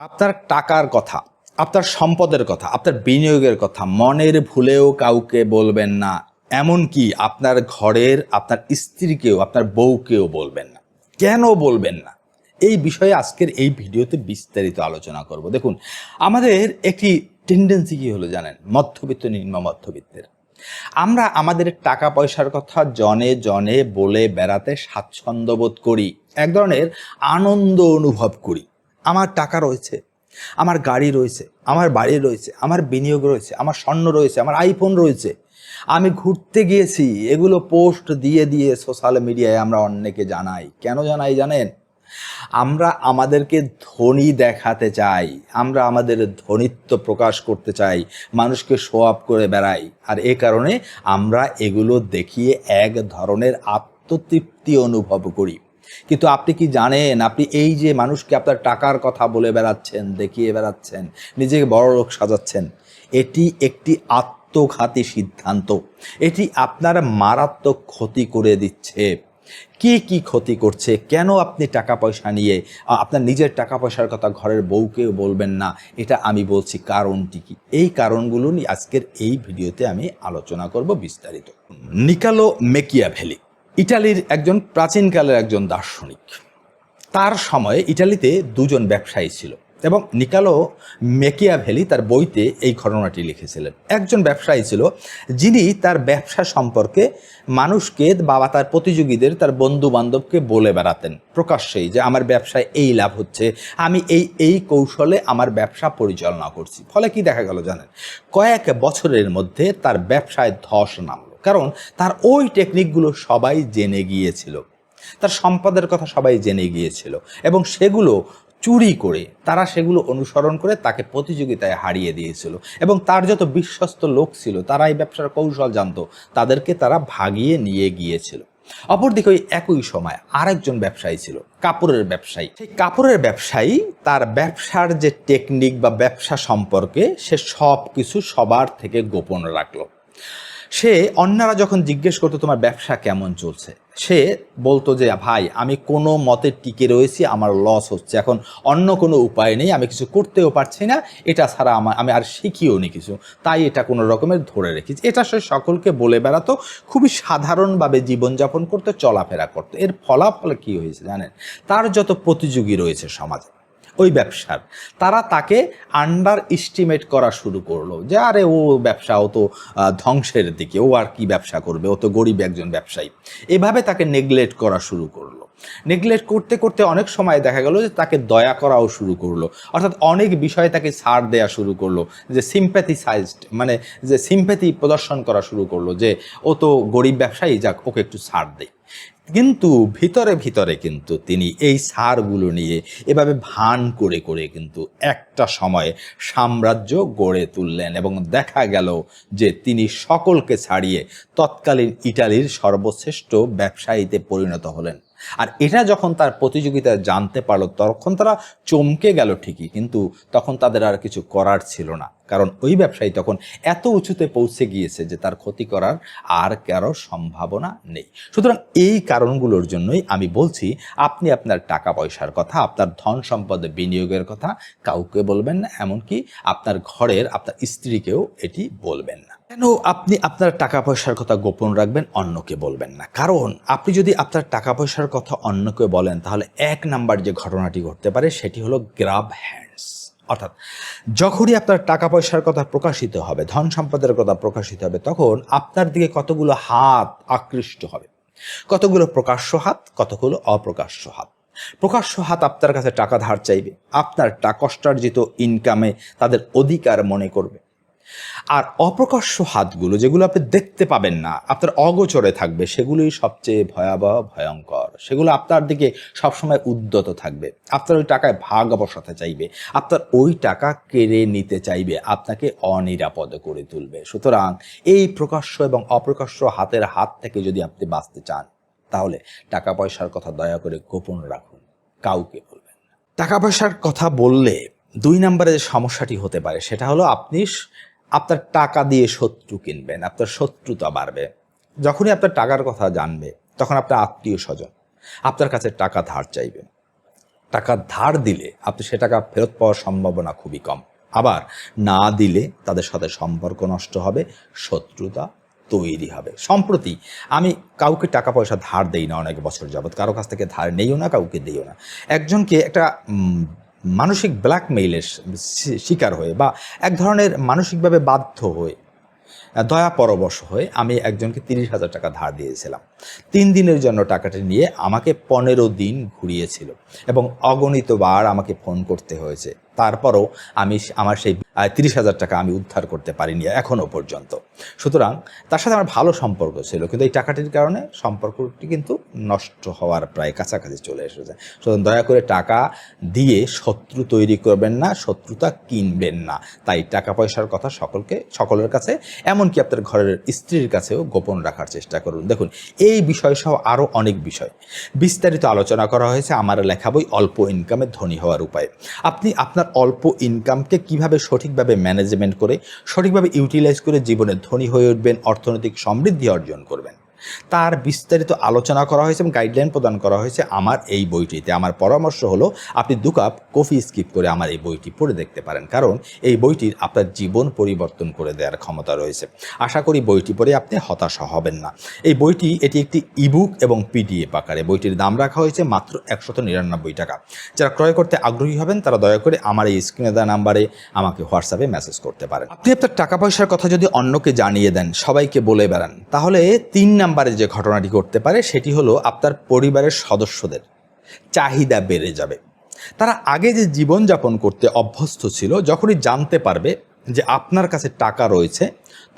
আপনার টাকার কথা, আপনার সম্পদের কথা, আপনার বিনিয়োগের কথা মনের ভুলেও কাউকে বলবেন না। এমনকি আপনার ঘরের আপনার স্ত্রীকেও, আপনার বউকেও বলবেন না। কেন বলবেন না? এই বিষয়ে আজকের এই ভিডিওতে বিস্তারিত আলোচনা করব। দেখুন, আমাদের একটি টেন্ডেন্সি কী হলো জানেন? মধ্যবিত্ত, নিম্ন মধ্যবিত্তের আমরা আমাদের টাকা পয়সার কথা জনে জনে বলে বেড়াতে স্বাচ্ছন্দ্য বোধ করি, এক ধরনের আনন্দ অনুভব করি। আমার টাকা রয়েছে, আমার গাড়ি রয়েছে, আমার বাড়ি রয়েছে, আমার বিনিয়োগ রয়েছে, আমার স্বর্ণ রয়েছে, আমার আইফোন রয়েছে, আমি ঘুরতে গিয়েছি। এগুলো পোস্ট দিয়ে দিয়ে সোশ্যাল মিডিয়ায় আমরা অন্যকে জানাই। কেন জানাই জানেন? আমরা আমাদেরকে ধনী দেখাতে চাই, আমরা আমাদের ধনীত্ব প্রকাশ করতে চাই, মানুষকে শো আপ করে বেড়াই। আর এ কারণে আমরা এগুলো দেখিয়ে এক ধরনের আত্মতৃপ্তি অনুভব করি। কিন্তু আপনি কি জানেন, আপনি এই যে মানুষকে আপনার টাকার কথা বলে বেড়াচ্ছেন, দেখিয়ে বেড়াচ্ছেন, নিজেকে বড়লোক সাজাচ্ছেন, এটি একটি আত্মঘাতী সিদ্ধান্ত। এটি আপনার মারাত্মক ক্ষতি করে দিচ্ছে। কি ক্ষতি করছে? কেন আপনি টাকা পয়সা নিয়ে আপনার নিজের টাকা পয়সার কথা ঘরের বউকেও বলবেন না? এটা আমি বলছি কারণটি কি। এই কারণগুলো নিয়ে আজকের এই ভিডিওতে আমি আলোচনা করব বিস্তারিত। নিকালো মেকিয়াভেলি ইটালির একজন প্রাচীনকালের একজন দার্শনিক। তার সময়ে ইটালিতে দুজন ব্যবসায়ী ছিল এবং নিকালো মেকিয়াভেলি তার বইতে এই ঘটনাটি লিখেছিলেন। একজন ব্যবসায়ী ছিল যিনি তার ব্যবসা সম্পর্কে মানুষকে বা তার প্রতিযোগীদের, তার বন্ধু বান্ধবকে বলে বেড়াতেন প্রকাশ্যেই যে আমার ব্যবসায় এই লাভ হচ্ছে, আমি এই কৌশলে আমার ব্যবসা পরিচালনা করছি। ফলে কি দেখা গেল জানেন? কয়েক বছরের মধ্যে তার ব্যবসায় ধস নামলো, কারণ তার ওই টেকনিকগুলো সবাই জেনে গিয়েছিল, তার সম্পদের কথা সবাই জেনে গিয়েছিল এবং সেগুলো চুরি করে, তারা সেগুলো অনুসরণ করে তাকে প্রতিযোগিতায় হারিয়ে দিয়েছিল। এবং তার যত বিশ্বস্ত লোক ছিল, তারা এই ব্যবসার কৌশল জানতো, তাদেরকে তারা ভাগিয়ে নিয়ে গিয়েছিল। অপরদিকে ওই একই সময় আরেকজন ব্যবসায়ী ছিল, কাপড়ের ব্যবসায়ী। সেই কাপড়ের ব্যবসায়ী তার ব্যবসার যে টেকনিক বা ব্যবসা সম্পর্কে সে সব কিছু সবার থেকে গোপন রাখলো। সে অন্যরা যখন জিজ্ঞেস করতো তোমার ব্যবসা কেমন চলছে, সে বলতো যে ভাই আমি কোনো মতে টিকে রয়েছি, আমার লস হচ্ছে, এখন অন্য কোনো উপায় নেই, আমি কিছু করতেও পারছি না, এটা ছাড়া আমি আর শিখিও নি কিছু, তাই এটা কোনো রকমের ধরে রেখেছি। এটা সে সকলকে বলে বেড়াতো, খুবই সাধারণভাবে জীবনযাপন করতে, চলাফেরা করতো। এর ফলাফলে কী হয়েছে জানেন? তার যত প্রতিযোগী রয়েছে সমাজে ওই ব্যবসার, তারা তাকে আন্ডার এস্টিমেট করা শুরু করলো যে আরে ও ব্যবসা, ও তো ধ্বংসের দিকে, ও আর কি ব্যবসা করবে, ও তো গরিব একজন ব্যবসায়ী। এভাবে তাকে নেগলেক্ট করা শুরু করলো। নেগলেক্ট করতে করতে অনেক সময় দেখা গেল যে তাকে দয়া করাও শুরু করলো, অর্থাৎ অনেক বিষয়ে তাকে ছাড় দেওয়া শুরু করলো, যে সিম্প্যাথিসাইজড, মানে যে সিম্প্যাথি প্রদর্শন করা শুরু করলো যে ও তো গরিব ব্যবসায়ী, যাক ওকে একটু ছাড় দেয়। কিন্তু ভিতরে ভিতরে কিন্তু তিনি এই সারগুলো নিয়ে এভাবে ভান করে করে কিন্তু একটা সময়ে সাম্রাজ্য গড়ে তুললেন এবং দেখা গেল যে তিনি সকলকে ছাড়িয়ে তৎকালীন ইটালির সর্বশ্রেষ্ঠ ব্যবসায়ীতে পরিণত হলেন। আর এটা যখন তার প্রতিযোগিতা জানতে পারলো, তখন তারা চমকে গেল ঠিকই, কিন্তু তখন তাদের আর কিছু করার ছিল না, কারণ ওই ব্যবসায়ী তখন এত উঁচুতে পৌঁছে গিয়েছে যে তার ক্ষতি করার আর কারো সম্ভাবনা নেই। সুতরাং এই কারণগুলোর জন্যই আমি বলছি, আপনি আপনার টাকা পয়সার কথা, আপনার ধন সম্পদে বিনিয়োগের কথা কাউকে বলবেন না, এমনকি আপনার ঘরের আপনার স্ত্রীকেও এটি বলবেন না। কেন আপনি আপনার টাকা পয়সার কথা গোপন রাখবেন, অন্যকে বলবেন না? কারণ আপনি যদি আপনার টাকা পয়সার কথা অন্যকে বলেন, তাহলে এক নাম্বার যে ঘটনাটি ঘটতে পারে সেটি হলো গ্রাব হ্যান্ডস। অর্থাৎ যখনই আপনার টাকা পয়সার কথা প্রকাশিত হবে, ধন সম্পদের কথা প্রকাশিত হবে, তখন আপনার দিকে কতগুলো হাত আকৃষ্ট হবে, কতগুলো প্রকাশ্য হাত, কতগুলো অপ্রকাশ্য হাত। প্রকাশ্য হাত আপনার কাছে টাকা ধার চাইবে, আপনার কষ্টার্জিত ইনকামে তাদের অধিকার মনে করবে। আর অপ্রকাশ্য হাতগুলো, যেগুলো আপনি দেখতে পাবেন না, আপনার অগোচরে থাকবে, সেগুলোই সবচেয়ে ভয়াবহ, ভয়ঙ্কর। সেগুলো আপনার দিকে সবসময় উদ্যত থাকবে, আপনার ওই টাকায় ভাগ বসাতে চাইবে, আপনার ওই টাকা কেড়ে নিতে চাইবে, আপনাকে অনিরাপদ করে তুলবে। সুতরাং এই প্রকাশ্য এবং অপ্রকাশ্য হাতের হাত থেকে যদি আপনি বাঁচতে চান, তাহলে টাকা পয়সার কথা দয়া করে গোপন রাখুন, কাউকে বলবেন না। টাকা পয়সার কথা বললে দুই নম্বরে যে সমস্যাটি হতে পারে সেটা হলো আপনি আপনার টাকা দিয়ে শত্রু কিনবেন, আপনার শত্রুতা বাড়বে। যখনই আপনার টাকার কথা জানবে, তখন আপনার আত্মীয় স্বজন আপনার কাছে টাকা ধার চাইবে। টাকা ধার দিলে আপনি সে টাকা ফেরত পাওয়ার সম্ভাবনা খুবই কম। আবার না দিলে তাদের সাথে সম্পর্ক নষ্ট হবে, শত্রুতা তৈরি হবে। সম্প্রতি আমি কাউকে টাকা পয়সা ধার দেই না অনেক বছর যাবৎ, কারো কাছ থেকে ধার নেইও না, কাউকে দিইও না। একজনকে একটা মানসিক ব্ল্যাকমেইলের শিকার হয়ে বা এক ধরনের মানসিকভাবে বাধ্য হয়ে, দয়া পরবশ হয়ে আমি একজনকে 30,000 টাকা ধার দিয়েছিলাম। 3 দিনের জন্য টাকাটি নিয়ে আমাকে 15 দিন ঘুরিয়েছিল এবং অগণিত বার আমাকে ফোন করতে হয়েছে। তারপরও আমি আমার সেই 30,000 টাকা আমি উদ্ধার করতে পারিনি এখনও পর্যন্ত। সুতরাং তার সাথে আমার ভালো সম্পর্ক ছিল, কিন্তু এই টাকাটির কারণে সম্পর্কটি কিন্তু নষ্ট হওয়ার প্রায় কাছাকাছি চলে এসেছে। সুতরাং দয়া করে টাকা দিয়ে শত্রু তৈরি করবেন না, শত্রুতা কিনবেন না। তাই টাকা পয়সার কথা সকলের কাছে, এমনকি আপনার ঘরের স্ত্রীর কাছেও গোপন রাখার চেষ্টা করুন। দেখুন, এই বিষয় সহ আরও অনেক বিষয় বিস্তারিত আলোচনা করা হয়েছে আমার লেখা বই অল্প ইনকামে ধনী হওয়ার উপায়। আপনি আপনার অল্প ইনকামকে কিভাবে সঠিকভাবে ম্যানেজমেন্ট করে, সঠিকভাবে ইউটিলাইজ করে জীবনে ধনী হয়ে উঠবেন, অর্থনৈতিক সমৃদ্ধি অর্জন করবেন, তার বিস্তারিত আলোচনা করা হয়েছে এবং গাইডলাইন প্রদান করা হয়েছে আমার এই বইটিতে। আমার পরামর্শ হলো আপনি 2 কাপ কফি স্কিপ করে আমার এই বইটি পড়ে দেখতে পারেন, কারণ এই বইটির আপনার জীবন পরিবর্তন করে দেওয়ার ক্ষমতা রয়েছে। আশা করি বইটি পড়ে আপনি হতাশা হবেন না। এটি একটি ইবুক এবং পিডিএফ আকারে। বইটির দাম রাখা হয়েছে মাত্র 199 টাকা। যারা ক্রয় করতে আগ্রহী হবেন তারা দয়া করে আমার এই স্ক্রিনে দেওয়া নাম্বারে আমাকে হোয়াটসঅ্যাপে মেসেজ করতে পারেন। আপনি আপনার টাকা পয়সার কথা যদি অন্যকে জানিয়ে দেন, সবাইকে বলে বেড়ান, তাহলে 3 নাম্বারে যে ঘটনাটি ঘটতে পারে সেটি হলো আপনার পরিবারের সদস্যদের চাহিদা বেড়ে যাবে। তারা আগে যে জীবনযাপন করতে অভ্যস্ত ছিল, যখনই জানতে পারবে যে আপনার কাছে টাকা রয়েছে,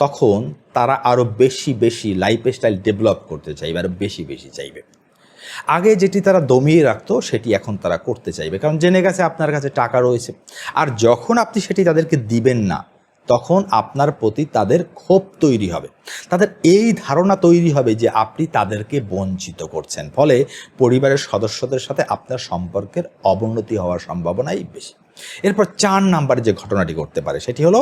তখন তারা আরও বেশি লাইফস্টাইল ডেভেলপ করতে চাইবে, আরও বেশি চাইবে। আগে যেটি তারা দমিয়ে রাখতো সেটি এখন তারা করতে চাইবে, কারণ জেনে গেছে আপনার কাছে টাকা রয়েছে। আর যখন আপনি সেটি তাদেরকে দিবেন না, তখন আপনার প্রতি তাদের ক্ষোভ তৈরি হবে, তাদের এই ধারণা তৈরি হবে যে আপনি তাদেরকে বঞ্চিত করছেন। ফলে পরিবারের সদস্যদের সাথে আপনার সম্পর্কের অবনতি হওয়ার সম্ভাবনাই বেশি। এরপর 4 নাম্বারে যে ঘটনাটি ঘটতে পারে সেটি হলো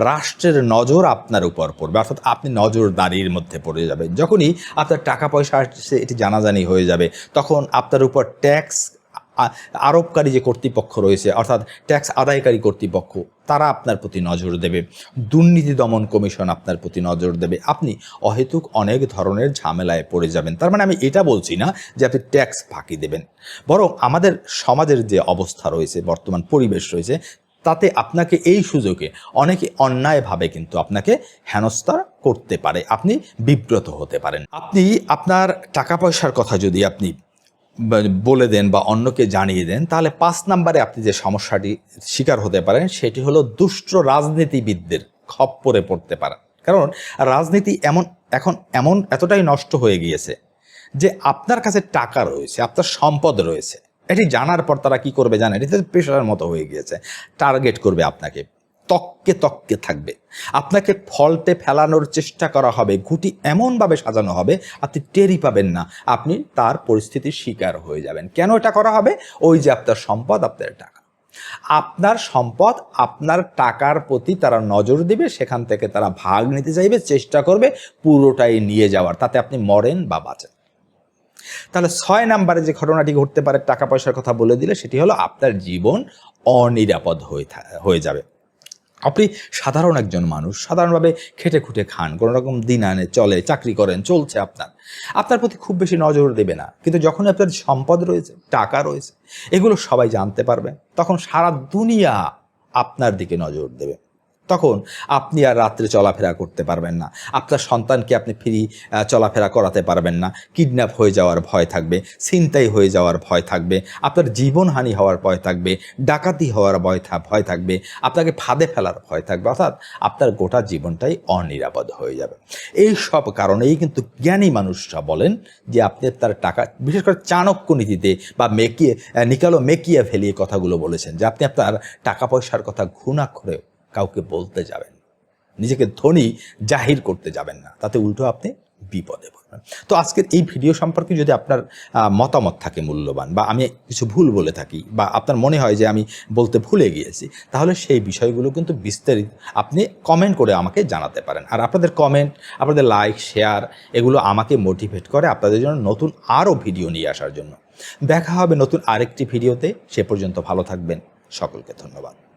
রাষ্ট্রের নজর আপনার উপর পড়বে, অর্থাৎ আপনি নজরদারির মধ্যে পড়ে যাবেন। যখনই আপনার টাকা পয়সা আসছে এটি জানাজানি হয়ে যাবে, তখন আপনার উপর ট্যাক্স আরোপকারী যে কর্তৃপক্ষ রয়েছে, অর্থাৎ ট্যাক্স আদায়কারী কর্তৃপক্ষ, তারা আপনার প্রতি নজর দেবে। দুর্নীতি দমন কমিশন আপনার প্রতি নজর দেবে। আপনি অহেতুক অনেক ধরনের ঝামেলায় পড়ে যাবেন। তার মানে আমি এটা বলছি না যে আপনি ট্যাক্স ফাঁকি দেবেন, বরং আমাদের সমাজের যে অবস্থা রয়েছে, বর্তমান পরিবেশ রয়েছে, তাতে আপনাকে এই সুযোগে অনেকে অন্যায়ভাবে কিন্তু আপনাকে হেনস্থা করতে পারে, আপনি বিব্রত হতে পারেন। আপনি আপনার টাকা পয়সার কথা যদি আপনি বলে দেন বা অন্যকে জানিয়ে দেন, তাহলে 5 নাম্বারে আপনি যে সমস্যাটি শিকার হতে পারেন সেটি হলো দুষ্ট রাজনীতিবিদদের খপ্পরে পড়তে পারেন। কারণ রাজনীতি এখন এতটাই নষ্ট হয়ে গিয়েছে যে আপনার কাছে টাকা রয়েছে, আপনার সম্পদ রয়েছে, এটি জানার পর তারা কি করবে জানেন? এটি পেশার মতো হয়ে গিয়েছে। টার্গেট করবে আপনাকে, তককে থাকবে, আপনাকে ফল্টে ফেলানোর চেষ্টা করা হবে, ঘুঁটি এমনভাবে সাজানো হবে আপনি টেরই পাবেন না, আপনি তার পরিস্থিতির শিকার হয়ে যাবেন। কেন এটা করা হবে? ওই যে আপনার সম্পদ, আপনার টাকা, আপনার সম্পদ, আপনার টাকার প্রতি তারা নজর দিবে, সেখান থেকে তারা ভাগ নিতে চাইবে, চেষ্টা করবে পুরোটাই নিয়ে যাওয়ার, তাতে আপনি মরেন বা বাঁচেন। তাহলে 6 নাম্বারে যে ঘটনাটি ঘটতে পারে টাকা পয়সার কথা বলে দিলে সেটি হলো আপনার জীবন অনিরাপদ হয়ে যাবে। আপনি সাধারণ একজন মানুষ, সাধারণভাবে খেটে খুঁটে খান, কোনো রকম দিন আনে চলে, চাকরি করেন, চলছে, আপনার প্রতি খুব বেশি নজর দেবে না। কিন্তু যখন আপনার সম্পদ রয়েছে, টাকা রয়েছে, এগুলো সবাই জানতে পারবে, তখন সারা দুনিয়া আপনার দিকে নজর দেবে। তখন আপনি আর রাত্রে চলাফেরা করতে পারবেন না, আপনার সন্তানকে আপনি ফ্রি চলাফেরা করাতে পারবেন না, কিডন্যাপ হয়ে যাওয়ার ভয় থাকবে, ছিনতাই হয়ে যাওয়ার ভয় থাকবে, আপনার জীবনহানি হওয়ার ভয় থাকবে, ডাকাতি হওয়ার ভয় থাকবে, আপনাকে ফাঁদে ফেলার ভয় থাকবে, অর্থাৎ আপনার গোটা জীবনটাই অনিরাপদ হয়ে যাবে। এই সব কারণেই কিন্তু জ্ঞানী মানুষরা বলেন যে আপনি তার টাকা, বিশেষ করে চাণক্য নীতিতে বা নিকালো মেকিয়া ফেলিয়ে কথাগুলো বলেছেন যে আপনি আপনার টাকা পয়সার কথা ঘুণাক্ষরেও কাউকে বলতে যাবেন, নিজেকে ধনী জাহির করতে যাবেন না, তাতে উল্টো আপনি বিপদে পড়বেন। তো আজকের এই ভিডিও সম্পর্কে যদি আপনার মতামত থাকে মূল্যবান, বা আমি কিছু ভুল বলে থাকি, বা আপনার মনে হয় যে আমি বলতে ভুলে গিয়েছি, তাহলে সেই বিষয়গুলো কিন্তু বিস্তারিত আপনি কমেন্ট করে আমাকে জানাতে পারেন। আর আপনাদের কমেন্ট, আপনাদের লাইক, শেয়ার, এগুলো আমাকে মোটিভেট করে আপনাদের জন্য নতুন আরও ভিডিও নিয়ে আসার জন্য। দেখা হবে নতুন আরেকটি ভিডিওতে। সে পর্যন্ত ভালো থাকবেন। সকলকে ধন্যবাদ।